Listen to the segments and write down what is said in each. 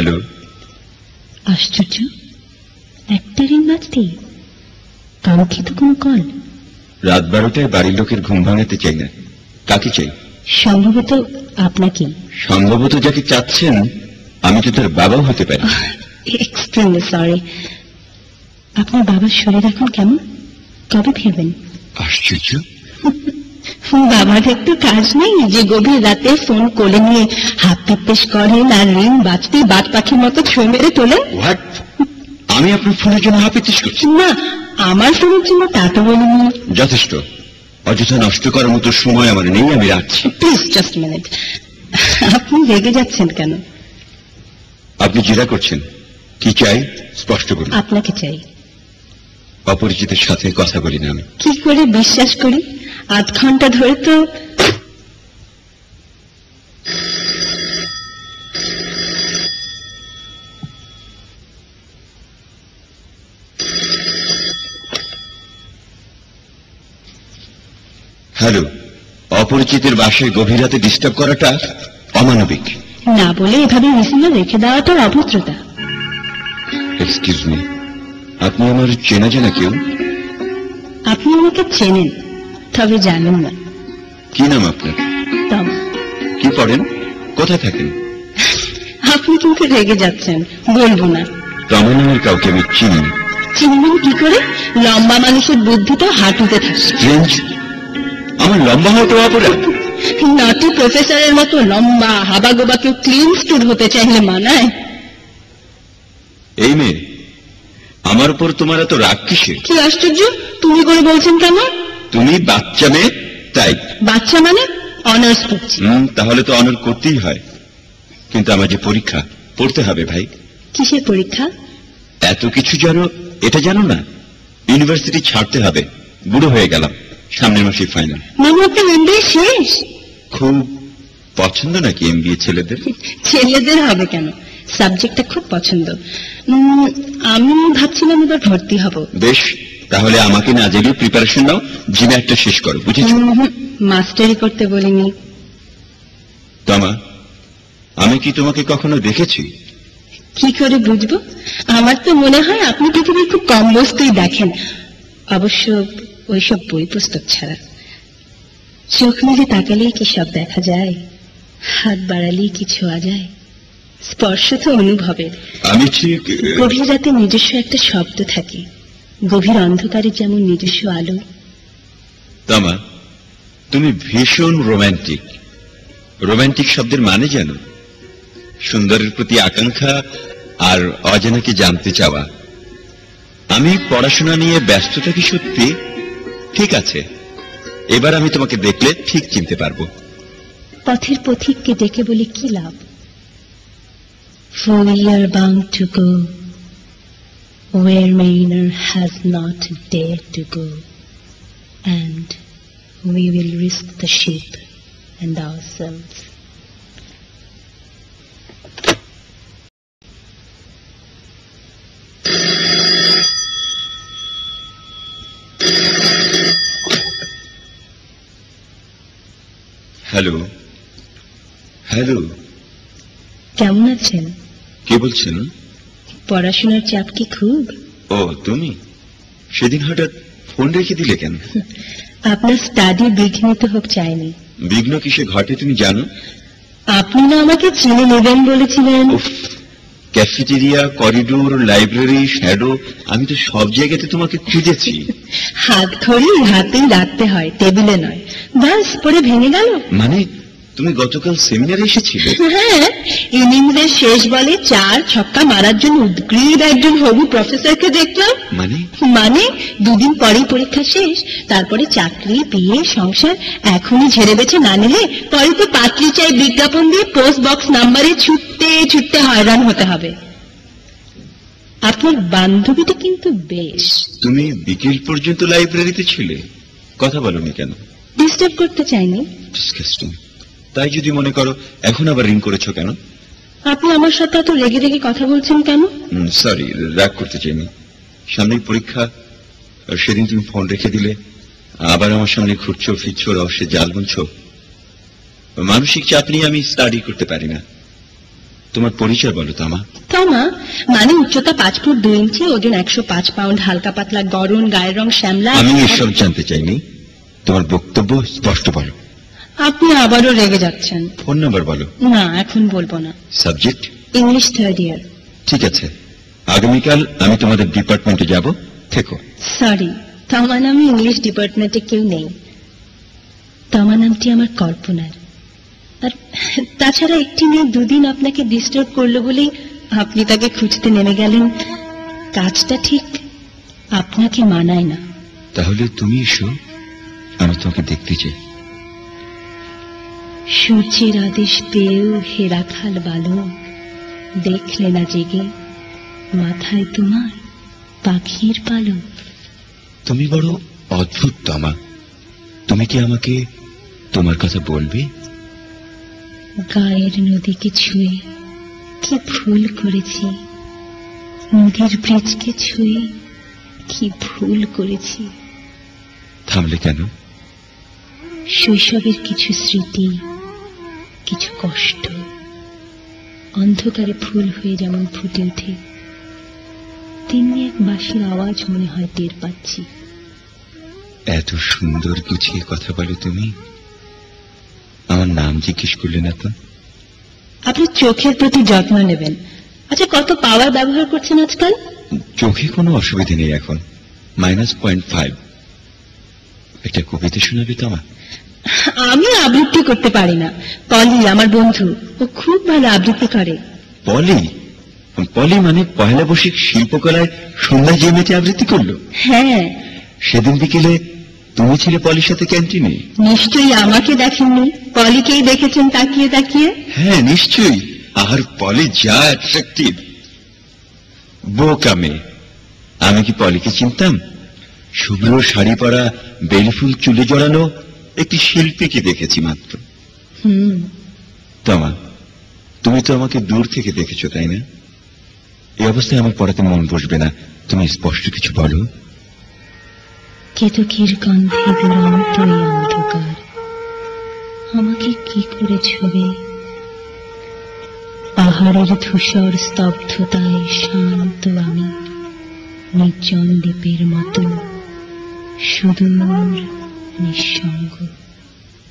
Hello. আশ্চর্য, একটা ring বাজতেই কাঙ্ক্ষিত কোন কল। রাত 12টায় বাড়ির লোকের ঘুম ভাঙাতে চাই না। কাকে চাই? সম্ভবত আপনাকে। সম্ভবত যাকে চাচ্ছেন আমি তো তার বাবাও হতে পারি। Extremely sorry. আপনার বাবার শরীর এখন কেমন? কবে ফিরবেন? আশ্চর্য, বাবার একটু কাজ নেই যে গভীর রাতে ফোন কোলে নিয়ে হাত পিপ্পেস করেন আর রিং বাজতে বাদ পাখির মতো ছুঁ মেরে তোলেন? হোয়াট? আমি আপনার ফোনের জন্য হাপিত্তিস করছি? না, আমার ফোনের জন্য তা তো বলিনি। যথেষ্ট। অযথা নষ্ট করার মতো সময় আমার নেই, আমি রাখছি। Please just minute. আপনি রেগে যাচ্ছেন কেন? আপনি জিরা করছেন। কি চাই স্পষ্ট করুন। আপনাকে চাই। অপরিচিতের সাথে কথা বলি না আমি। কি করে বিশ্বাস করি? আধ ঘন্টা ধরে তো। হ্যালো। অপরিচিতের বাসায় গভীর রাতে ডিস্টার্ব করাটা অমানবিক। না বলে এভাবে রিসিভার রেখে দেওয়াটা অভদ্রতা। এক্সকিউজ মি, আপনি আমার চেনা জানা কেউ? আপনি আমাকে চেনেন, তবে জানেন না। কি নাম আপনার? তমা। কি পড়েন? কোথায় থাকেন? আপনি কিন্তু রেগে যাচ্ছেন, বলবো না। তমা নামের কাউকে আমি চিনি না। চিনবেন কি করে? লম্বা মানুষের বুদ্ধি তো হাঁটুতে থাকে। স্ট্রেঞ্জ, আমার লম্বা হওয়াটা অপরাধ? নটি প্রফেসরের মতো লম্বা হাবাগোবা কেউ ক্লিন স্টুড হতে চাইলে মানায়? এই মেয়ে, আমার উপর তোমার এত রাগ কিসের? কি আশ্চর্য, তুমি করে বলছেন কেন? তুমি বাচ্চা মেয়ে, তাই। বাচ্চা মানে? অনার্স পড়ছি। তাহলে তো অনার করতেই হয়। কিন্তু আমার যে পরীক্ষা, পড়তে হবে ভাই। কিসের পরীক্ষা? এত কিছু জানো, এটা জানো না? ইউনিভার্সিটি ছাড়তে হবে, বুড়ো হয়ে গেলাম, সামনের মাসে ফাইনাল। মানে আপনার এমবিএ শেষ? খুব পছন্দ নাকি এমবিএ ছেলেদের? ছেলেদের হবে কেন, সাবজেক্টটা খুব পছন্দ। আমি ভাবছিলাম এবার ভর্তি হব। বেশ, তাহলে আমাকে না জেনে প্রিপারেশন নাও, জিম্যাটটা শেষ করো, বুঝেছো? মাস্টারি করতে বলিনি। তমা, আমি কি তোমাকে কখনো দেখেছি? কি করে বুঝবো? আমার তো মনে হয় আপনি পৃথিবীর খুব কম বস্তুই দেখেন, অবশ্য ওইসব বই পুস্তক ছাড়া। চোখ মেলে তাকালেই কি সব দেখা যায়? হাত বাড়ালেই কি ছোঁয়া যায়? স্পর্শ তো অনুভবের। আমি ঠিক গভীর রাতে নিজস্ব একটা শব্দ থাকে, গভীর অন্ধকারে যেমন নিজস্ব আলো। তমা, তুমি ভীষণ রোম্যান্টিক। রোম্যান্টিক শব্দের মানে জানো? সুন্দরের প্রতি আকাঙ্ক্ষা আর অজানাকে জানতে চাওয়া। আমি পড়াশোনা নিয়ে ব্যস্ততা কি সত্যি? ঠিক আছে, এবার আমি তোমাকে দেখলে ঠিক চিনতে পারবো। পথের পথিককে ডেকে বলে কি লাভ? For we are bound to go where Mariner has not dared to go, and we will risk the ship and ourselves. Hello. Hello, কেমন আছেন? কে বলছেন? পড়াশোনার চাপ কি খুব? ও তুমি, সেদিন হঠাৎ ফোন রেখে দিলে কেন? আপনার স্টাডি বিঘ্নিত হোক চাইনি। বিঘ্ন কিসে ঘটে তুমি জানো? আপনি না আমাকে চিনে নেবেন বলেছিলেন। ক্যাফেটেরিয়া, করিডোর, লাইব্রেরি, শ্যাডো, আমি তো সব জায়গাতে তোমাকে খুঁজেছি। হাত ঘড়ি হাতেই রাখতে হয়, টেবিলে নয়। বাস পরে ভেঙে গেল। মানে তুমি গতকাল সেমিনারে এসেছিলে? হ্যাঁ, ইনিংসের শেষ বলে 4 ছক্কা মারার জন্য উদ্গ্রীব একজন হবু প্রফেসরকে দেখলাম। মানে 2 দিন পরেই পরীক্ষা শেষ, তারপরে চাকরি, বিয়ে, সংসার এখনই ঝেড়ে বেছে না নিলে পরে তো পাত্রী চাই বিজ্ঞাপন দিয়ে পোস্ট বক্স নাম্বারে ছুটতে ছুটতে হয়রান হতে হবে। আপনার বান্ধবীটা কিন্তু বেশ। তুমি বিকেল পর্যন্ত লাইব্রেরিতে ছিলে, কথা বলনি কেন? ডিস্টার্ব করতে চাইনি। ডিসকাস্টিং। তাই যদি মনে করো, এখন আবার রিং করেছো কেন? আপনি আমার সাথে এত রেগে রেগে কথা বলছেন কেন? সরি, রাগ করতে চাইনি। সামনেই পরীক্ষা, সেদিন তুমি ফোন রেখে দিলে, আবার আমার সামনে ঘুরছো ফিরছো, রহস্যে জাল বুনছো। মানসিক চাপ নিয়ে আমি স্টাডি করতে পারি না। তোমার পরিচয় বলো তামা। তামা মানে উচ্চতা 5 ফুট 2 ইঞ্চি, ওজন 105 পাউন্ড, হালকা পাতলা গড়ন, গায়ের রং শ্যামলা। আমি এসব জানতে চাইনি, তোমার বক্তব্য স্পষ্ট বলো। আপনি আবারও রেগে যাচ্ছেন। ফোন নাম্বার বলো। না, এখন বলবো না। সাবজেক্ট? ইংলিশ 3rd ইয়ার। ঠিক আছে, আগামীকাল আমি তোমাদের ডিপার্টমেন্টে যাব, থেকো। সরি, তামা নামে ইংলিশ ডিপার্টমেন্টে কেউ নেই। তামা নামটি আমার কল্পনার। আর তাছাড়া একটি মেয়ে 2 দিন আপনাকে ডিস্টার্ব করলো বলেই আপনি তাকে খুঁজতে নেমে গেলেন। কাজটা ঠিক আপনাকে মানায় না। তাহলে তুমি এসো, আমি তোমাকে দেখতে চাই। সূর্যের আদেশ পেয়েও হে রাখাল বালক, দেখলে না জেগে মাথায় তোমার পাখির পালক। তুমি বড় অদ্ভুত তামা, তুমি কি আমাকে তোমার কথা বলবে? গায়ের নদীকে ছুঁয়ে কি ভুল করেছি, নদীর ব্রিজকে ছুঁয়ে কি ভুল করেছি। থামলে কেন? শৈশবের কিছু স্মৃতি, কিছু কষ্ট অন্ধকারে ফুল হয়ে যেমন ফুটে ওঠে, তেমনি এক বাঁশির আওয়াজ মনে হয় টের পাচ্ছি। এত সুন্দর গুছিয়ে কথা বলো তুমি। আমার নাম জিজ্ঞেস করলে না তো? আপনি চোখের প্রতি যত্ন নেবেন। আচ্ছা, কত পাওয়ার ব্যবহার করছেন আজকাল? চোখে কোনো অসুবিধা নেই এখন, -0.5। একটা কবিতা শোনাবে তো আমার? আমি আবৃত্তি করতে পারি না। পলি আমার বন্ধু, ও খুব ভালো আবৃত্তি করে। পলি? পলি মানে পয়লা বৈশাখ শিল্পকলায় সন্ধ্যা জেমেতে আবৃত্তি করলো? হ্যাঁ। সেদিন বিকেলে তুমি ছিলে পলির সাথে ক্যান্টিনে। নিশ্চয়ই আমাকে দেখেননি, পলিকেই দেখেছেন তাকিয়ে তাকিয়ে। হ্যাঁ নিশ্চয়ই। আর পলি যা অ্যাট্রাকটিভ, বোকা মেয়ে। আমি কি পলিকে চিনতাম? শুভ্র শাড়ি পরা, বেলফুল চুলে জড়ানো একটি শিল্পীকে দেখেছি মাত্র। তামা, তুমি তো আমাকে দূর থেকে দেখেছো, তাই না? এই অবস্থায় আমার পড়াতে মন বসবে না, তুমি স্পষ্ট কিছু বলো। কেতকীর গন্ধে দুরন্ত এই অন্ধকার আমাকে কি করে ছবে। পাহাড়ের ধূসর স্তব্ধতায় শান্ত আমি, নির্জন দ্বীপের মতো সুদূর নিঃসঙ্গ।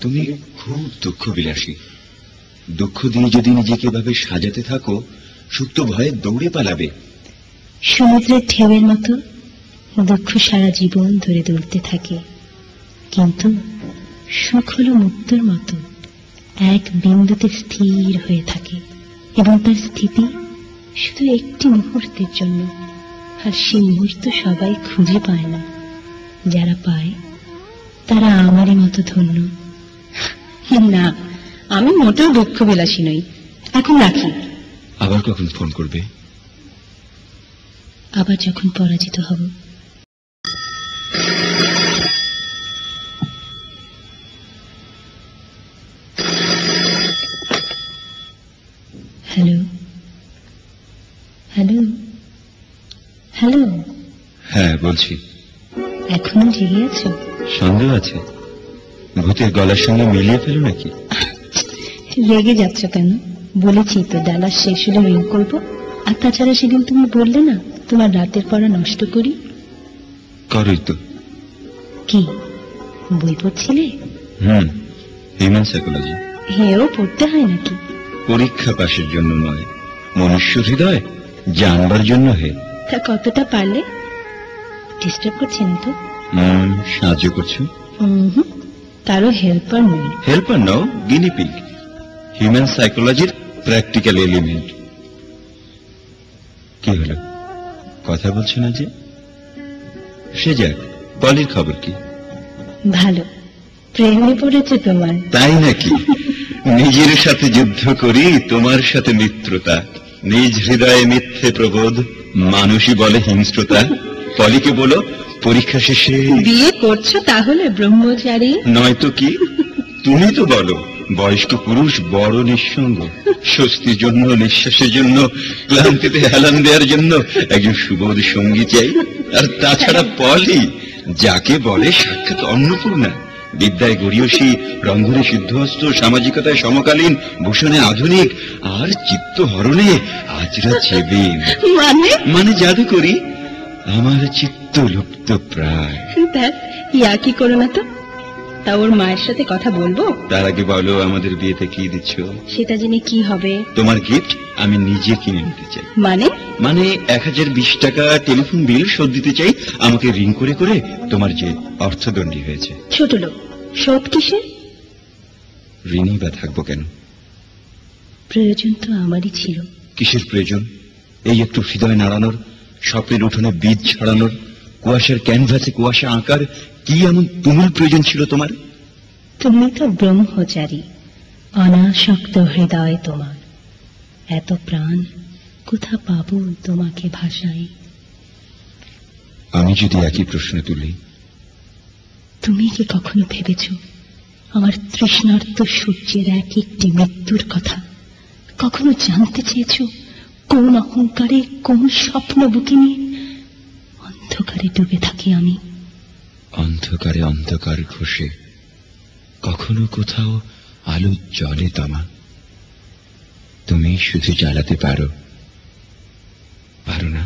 তুমি খুব দুঃখ বিলাসী। দুঃখ দিয়ে যদি নিজেকে এভাবে সাজাতে থাকো, সুপ্ত ভয়ে দৌড়ে পালাবে। সমুদ্রের ঢেউয়ের মতো দুঃখ সারা জীবন ধরে দৌড়তে থাকে, কিন্তু সুখ হল মুক্তর মতো এক বিন্দুতে স্থির হয়ে থাকে, এবং তার স্থিতি শুধু একটি মুহূর্তের জন্য। আর সেই মুহূর্ত সবাই খুঁজে পায় না, যারা পায় তারা আমারই মতো ধন্য। না, আমি মোটেও দুঃখ বিলাসী নই। এখন রাখি। আবার কখন ফোন করবে? আবার যখন পরাজিত হব। Hello hello hello. হ্যাঁ বলছি। এখনো জেগে আছো? সন্দেহ আছে, ভূতের গলার সঙ্গে মিলিয়ে ফেলো নাকি? রেগে যাচ্ছ কেন? বলেছি তো ডালার শেষ হলে রিং করবো। আর তাছাড়া সেদিন তুমি বললে না তোমার রাতের পড়া নষ্ট করি। করোই তো। কি বই পড়ছিলে? Human psychology. হেও পড়তে হয় নাকি? পরীক্ষা পাশের জন্য নয়, মনুষ্য হৃদয় জানবার জন্য। হে তা কতটা পারলে? ডিস্টার্ব করছি না তো? সাহায্য করছো। কারো হেল্পার নই। হেল্পার নাও, গিনিপিগ। হিউম্যান সাইকোলজির প্র্যাকটিক্যাল এলিমেন্ট। কি হলো, কথা বলছো না যে? সে যাক, পলির খবর কি? ভালো। প্রেমে পড়েছে তোমার? তাই নাকি? নিজের সাথে যুদ্ধ করি, তোমার সাথে মিত্রতা। নিজ হৃদয়ে মিথ্যে প্রবোধ, মানুষই বলে হিংস্রতা। পলিকে বলো পরীক্ষা শেষে বিয়ে করছো তাহলে ব্রহ্মচারী? নয়তো কি? তুমি তো বলো বয়স্ক পুরুষ বড় নিঃসঙ্গ, স্বস্তির জন্য, নিঃশ্বাসের জন্য, ক্লান্তিতে হেলান দেওয়ার জন্য একজন সুবোধ সঙ্গী চাই। আর তাছাড়া পলি যাকে বলে সাক্ষাৎ অন্নপূর্ণা, বিদ্যায় গড়িয়সী, রন্ধনে সিদ্ধহস্ত, সামাজিকতায় সমকালীন, ভূষণে আধুনিক, আর চিত্তহরণে আজরা চেবেন। মানে জাদুকরি, আমার চিত্ত লুপ্ত প্রায়। ইয়া কি করো না তো, তা ওর মায়ের সাথে কথা বলবো। তার আগে বলো, আমাদের বিয়েতে কি দিচ্ছ? সেটা জেনে কি হবে? তোমার গিফট আমি নিজে কিনে নিতে চাই। মানে 1020 টাকা টেলিফোন বিল শোধ দিতে চাই, আমাকে রিং করে করে তোমার যে অর্থদণ্ডী হয়েছে। ছোট লোক, শোধ কিসে? ঋণই বা থাকবো কেন? প্রয়োজন তো আমারই ছিল। কিসের প্রয়োজন? এই একটু হৃদয় নাড়ানোর, স্বপ্নের উঠোনে বীজ ছড়ানোর, কুয়াশার ক্যানভাসে কুয়াশা আঁকার কি এমন তুমুল প্রয়োজন ছিল তোমার? তুমি তো ব্রহ্মচারী, অনাসক্ত হৃদয় তোমার, এত প্রাণ কোথা পাবো তোমাকে ভাষায়? আমি যদি একই প্রশ্ন তুলি, তুমি কি কখনো ভেবেছ আমার তৃষ্ণার্ত সূর্যের এক একটি মৃত্যুর কথা? কখনো জানতে চেয়েছ কোন অহংকারে, কোন স্বপ্ন বুকে নিয়ে অন্ধকারে ডুবে থাকি আমি? অন্ধকারে অন্ধকার ঘষে কখনো কোথাও আলো জ্বলে তামা, তুমি শুধু জ্বালাতে পারো না?